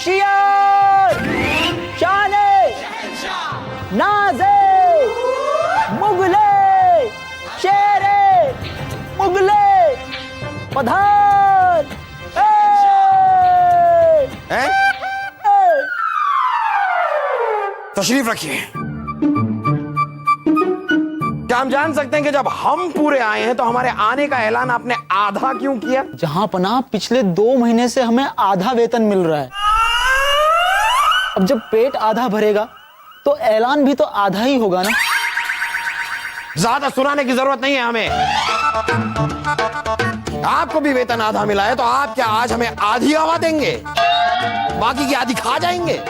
होशियार, शाने, नाज़े, मुगले, शेरे, मुगले, पधार। तशरीफ रखिए। क्या हम जान सकते हैं कि जब हम पूरे आए हैं तो हमारे आने का ऐलान आपने आधा क्यों किया? जहां पनाह पिछले 2 महीने से हमें आधा वेतन मिल रहा है। अब जब पेट आधा भरेगा तो ऐलान भी तो आधा ही होगा ना। ज्यादा सुनाने की जरूरत नहीं है हमें। आपको भी वेतन आधा मिला है तो आप क्या आज हमें आधी हवा देंगे, बाकी की आधी खा जाएंगे?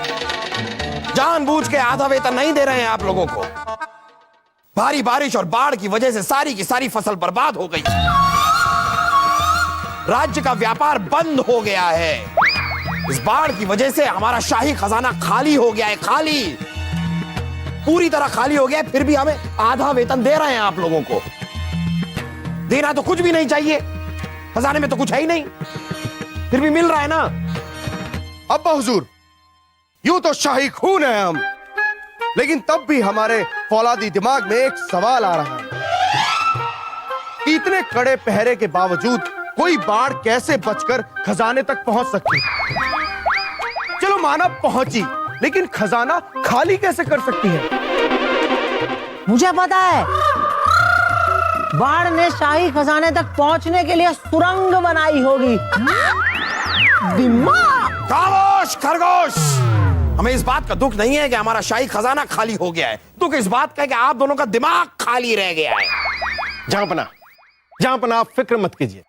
जानबूझ के आधा वेतन नहीं दे रहे हैं आप लोगों को। भारी बारिश और बाढ़ की वजह से सारी की सारी फसल बर्बाद हो गई। राज्य का व्यापार बंद हो गया है। इस बाढ़ की वजह से हमारा शाही खजाना खाली हो गया है, खाली, पूरी तरह खाली हो गया है। फिर भी हमें आधा वेतन दे रहे हैं आप लोगों को। देना तो कुछ भी नहीं चाहिए, खजाने में तो कुछ है ही नहीं, फिर भी मिल रहा है ना। अब्बा हुजूर, यूं तो शाही खून है हम, लेकिन तब भी हमारे फौलादी दिमाग में एक सवाल आ रहा है कि इतने कड़े पहरे के बावजूद कोई बाढ़ कैसे बचकर खजाने तक पहुंच सकती? चलो माना पहुंची, लेकिन खजाना खाली कैसे कर सकती है? मुझे पता है, बाढ़ ने शाही खजाने तक पहुंचने के लिए सुरंग बनाई होगी। दिमाग। खामोश खरगोश। हमें इस बात का दुख नहीं है कि हमारा शाही खजाना खाली हो गया है, दुख इस बात का है कि आप दोनों का दिमाग खाली रह गया है। जहां पना आप फिक्र मत कीजिए।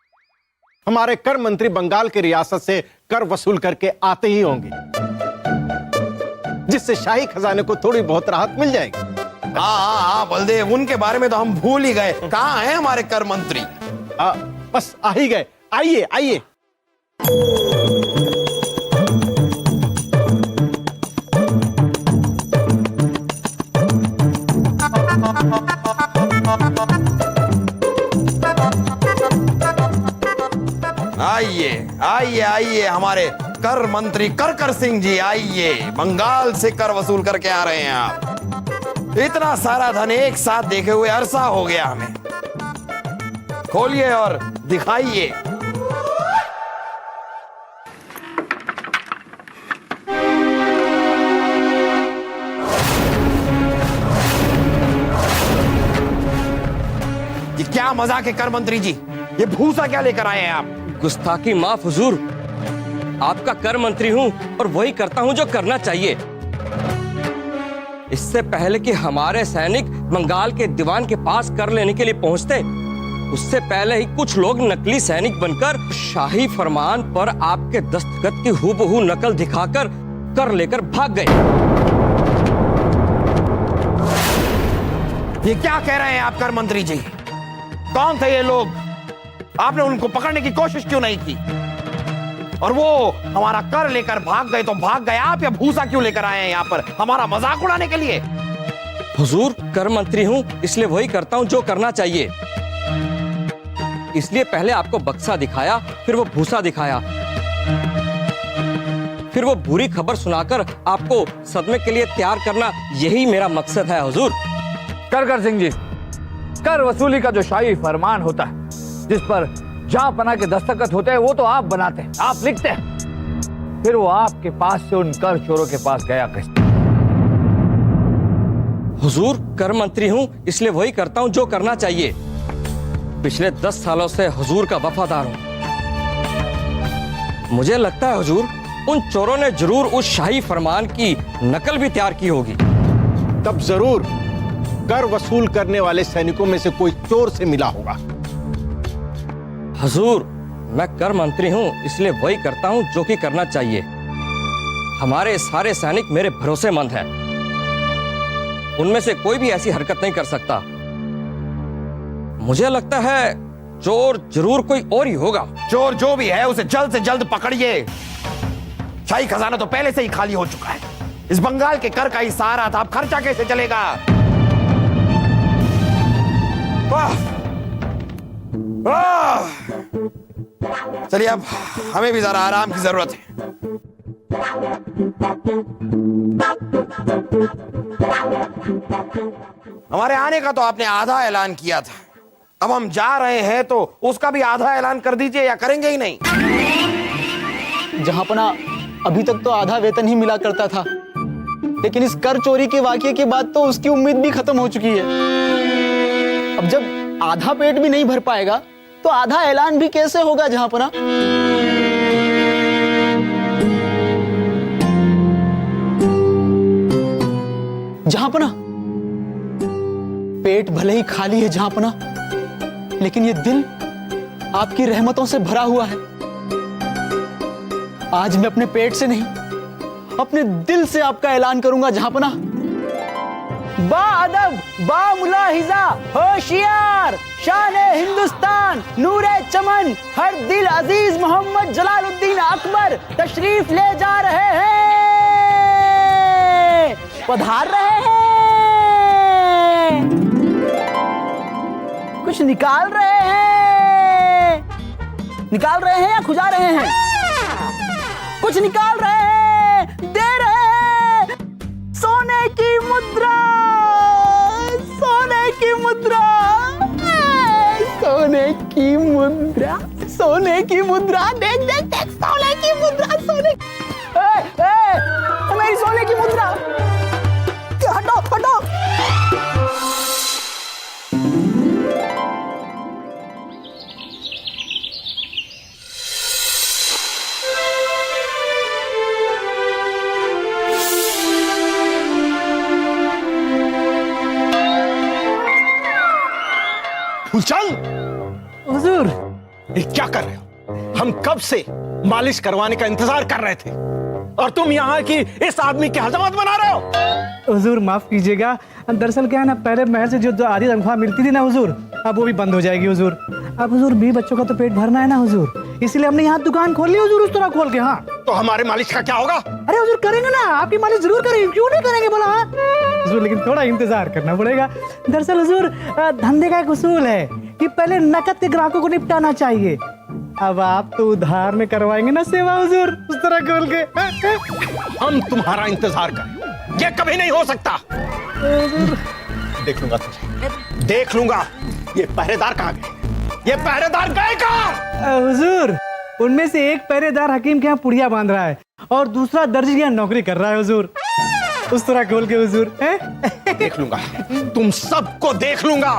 हमारे कर मंत्री बंगाल की रियासत से कर वसूल करके आते ही होंगे, जिससे शाही खजाने को थोड़ी बहुत राहत मिल जाएगी। हाँ बलदेव, उनके बारे में तो हम भूल ही गए। कहाँ हैं हमारे कर मंत्री? बस आ ही गए। आइए आइए। आइए आइए आइए, हमारे कर मंत्री करकर सिंह जी आइए। बंगाल से कर वसूल करके आ रहे हैं आप। इतना सारा धन एक साथ देखे हुए अरसा हो गया हमें। खोलिए और दिखाइए। ये क्या मजाक है कर मंत्री जी? ये भूसा क्या लेकर आए हैं आप? गुस्ताखी माफ हुजूर, आपका कर मंत्री हूं और वही करता हूं जो करना चाहिए। इससे पहले कि हमारे सैनिक बंगाल के दीवान के पास कर लेने के लिए पहुंचते, उससे पहले ही कुछ लोग नकली सैनिक बनकर शाही फरमान पर आपके दस्तखत की हूबहू नकल दिखाकर कर लेकर भाग गए। ये क्या कह रहे हैं आप कर मंत्री जी? कौन थे ये लोग? आपने उनको पकड़ने की कोशिश क्यों नहीं की? और वो हमारा कर लेकर भाग गए तो भाग गए आप, या भूसा क्यों लेकर आए हैं यहाँ पर हमारा मजाक उड़ाने के लिए? हुजूर, कर मंत्री हूं इसलिए वही करता हूं जो करना चाहिए। इसलिए पहले आपको बक्सा दिखाया, फिर वो भूसा दिखाया, फिर वो बुरी खबर सुनाकर आपको सदमे के लिए तैयार करना, यही मेरा मकसद है हुजूर। कर सिंह जी, कर वसूली का जो शाही फरमान होता है, जिस पर जहां पना के दस्तखत होते हैं, वो तो आप बनाते हैं, आप लिखते हैं। फिर वो आपके पास से उन कर चोरों के पास गया कैसे? हुजूर, कर मंत्री हूं इसलिए वही करता हूं जो करना चाहिए। पिछले 10 सालों से हुजूर का वफादार हूं। मुझे लगता है हुजूर, उन चोरों ने जरूर उस शाही फरमान की नकल भी तैयार की होगी। तब जरूर कर वसूल करने वाले सैनिकों में से कोई चोर से मिला होगा। हुजूर, मैं कर मंत्री हूं इसलिए वही करता हूं जो कि करना चाहिए। हमारे सारे सैनिक मेरे भरोसेमंद हैं। उनमें से कोई भी ऐसी हरकत नहीं कर सकता। मुझे लगता है चोर जरूर कोई और ही होगा। चोर जो भी है उसे जल्द से जल्द पकड़िए। शाही खजाना तो पहले से ही खाली हो चुका है। इस बंगाल के कर का ही सहारा था, अब खर्चा कैसे चलेगा? चलिए, अब हमें भी जरा आराम की जरूरत है। हमारे आने का तो आपने आधा ऐलान किया था, अब हम जा रहे हैं तो उसका भी आधा ऐलान कर दीजिए, या करेंगे ही नहीं? जहांपना अभी तक तो आधा वेतन ही मिला करता था, लेकिन इस कर चोरी के वाकये के बाद तो उसकी उम्मीद भी खत्म हो चुकी है। अब जब आधा पेट भी नहीं भर पाएगा तो आधा ऐलान भी कैसे होगा जहांपना? जहांपना, पेट भले ही खाली है जहांपना, लेकिन ये दिल आपकी रहमतों से भरा हुआ है। आज मैं अपने पेट से नहीं, अपने दिल से आपका ऐलान करूंगा जहांपना। बा अदब, बा मुलाहिजा, होशियार, शान हिंदुस्तान, नूरे चमन, हर दिल अजीज मोहम्मद जलालुद्दीन अकबर तशरीफ ले जा रहे हैं, पधार रहे हैं। कुछ निकाल रहे हैं या खुजा रहे हैं? कुछ निकाल रहे हैं, दे रहे हैं। सोने की मुद्रा, सोने की मुद्रा, सोने की मुद्रा, सोने की मुद्रा, देख देख देख, सोने की मुद्रा, सोने। मेरी सोने की मुद्रा, हटो हटो। फूलचंद, हुजूर, ये क्या कर रहे हो? हम कब से मालिश करवाने का इंतजार कर रहे थे और तुम यहाँ की इस आदमी की हजामत बना रहे हो। हुजूर माफ कीजिएगा, दरअसल क्या है ना, पहले महल से जो आधी तनख्वाह मिलती थी ना हुजूर, अब वो भी बंद हो जाएगी हुजूर। अब हुजूर 20 बच्चों का तो पेट भरना है ना हुजूर, इसलिए हमने यहाँ दुकान खोल ली हुजूर, उस तरह खोल के। हाँ तो हमारे मालिश का क्या होगा? अरे हुजूर करेंगे ना, आपकी मालिश जरूर करेंगे, क्यों नहीं करेंगे बोला। हाँ हुजूर, लेकिन थोड़ा इंतजार करना पड़ेगा। दरअसल हुजूर धंधे का एक उसूल है कि पहले नकद के ग्राहकों को निपटाना चाहिए। अब आप तो उधार में करवाएंगे ना सेवा हुजूर, उस तरह खोल के। हम तुम्हारा इंतजार करें, ये कभी नहीं हो सकता। देख लूंगा तुझे, देख लूंगा। ये पहरेदार कहाँ गए? ये पहरेदार गए कहाँ? हुजूर, उनमें से एक पहरेदार हकीम के यहाँ पुड़िया बांध रहा है और दूसरा दर्जी के यहाँ नौकरी कर रहा है हुजूर, उस तरह खोल के हुजूर। देख लूंगा, तुम सबको देख लूंगा।